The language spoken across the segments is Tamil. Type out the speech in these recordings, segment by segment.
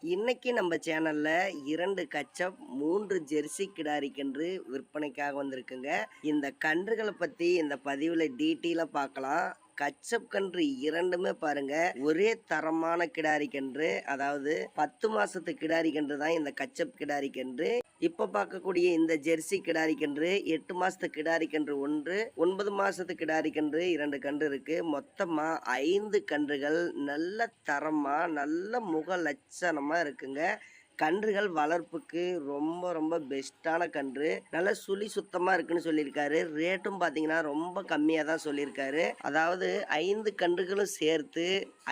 இன்னைக்கு நம்ம சேனல்ல 2 கச்சப், 3 ஜெர்சி கிடாரி கன்று விற்பனைக்காக வந்திருக்குங்க. இந்த கன்றுகள பத்தி இந்த பதிவுல டீட்டெயிலா பார்க்கலாம். கச்சப் கன்று 2மே பாருங்க, ஒரே தரமான கிடாரி கன்று. அதாவது 10 மாசத்து கிடாரி கன்று தான் இந்த கச்சப் கிடாரி கன்று. இப்ப பார்க்கக்கூடிய இந்த ஜெர்சி கிடாரி கன்று 8 மாசத்து கிடாரி கன்று 1, 9 மாசத்து கிடாரி கன்று 2 கன்று இருக்கு. மொத்தமா 5 கன்றுகள் நல்ல தரமா, நல்ல முக லட்சணமா இருக்குங்க. கன்றுகள் வளர்ப்புக்கு ரொம்ப ரொம்ப பெஸ்ட்டான கன்று. நல்ல சுழி சுத்தமா இருக்குன்னு சொல்லியிருக்காரு. ரேட்டும் பார்த்தீங்கன்னா ரொம்ப கம்மியா தான் சொல்லியிருக்காரு. அதாவது 5 கன்றுகளும் சேர்த்து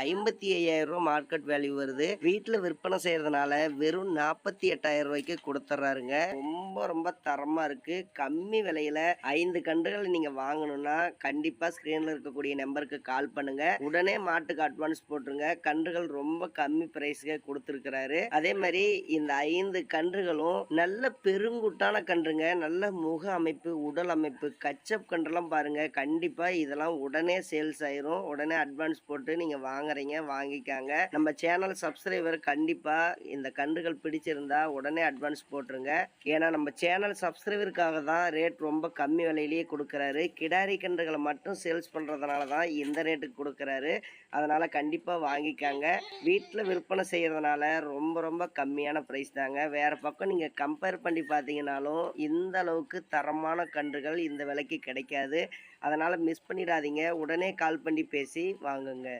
55,000 மார்க்கெட் வேல்யூ வருது. வீட்ல விற்பனை செய்யறதுனால வெறும் 48,000 ரூபாய்க்கு குடுத்துறாருங்க. ரொம்ப ரொம்ப தரமா இருக்கு. கம்மி விலையில 5 கன்றுகள் நீங்க வாங்கணும்னா கண்டிப்பா ஸ்கிரீன்ல இருக்கக்கூடிய நம்பருக்கு கால் பண்ணுங்க. உடனே மாட்டுக்கு அட்வான்ஸ் போட்டுருங்க. கன்றுகள் ரொம்ப கம்மி பிரைஸ்க்கு கொடுத்துருக்கிறாரு. அதே மாதிரி இந்த 5 கன்றுகளும் நல்ல பெருங்குட்டான கன்றுங்க. நல்ல முக அமைப்பு, உடல் அமைப்பு, கச்சப் கன்றுலாம் பாருங்க. கண்டிப்பா இதெல்லாம் உடனே சேல்ஸ் ஆயிரும். உடனே அட்வான்ஸ் போட்டு நீங்க வாங்குறீங்க, வாங்கிக்காங்க. நம்ம சேனல் சப்ஸ்கிரைபர் கண்டிப்பா இந்த கன்றுகள் பிடிச்சிருந்தா உடனே அட்வான்ஸ் போட்டுருங்க. ஏன்னா நம்ம சேனல் சப்ஸ்கிரைபருக்காக தான் ரேட் ரொம்ப கம்மி விலையிலேயே கொடுக்குறாரு. கிடாரி கன்றுகளை மட்டும் சேல்ஸ் பண்றதுனால தான் இந்த ரேட்டுக்கு கொடுக்குறாரு. அதனால கண்டிப்பா வாங்கிக்காங்க. வீட்டில் விற்பனை செய்யறதுனால ரொம்ப ரொம்ப கம்மியான பிரைஸ் தாங்க. வேற பக்கம் நீங்க கம்பேர் பண்ணி பார்த்தீங்கன்னாலும் இந்த அளவுக்கு தரமான கன்றுகள் இந்த விலைக்கு கிடைக்காது. அதனால மிஸ் பண்ணிடாதீங்க. உடனே கால் பண்ணி பேசி வாங்குங்க.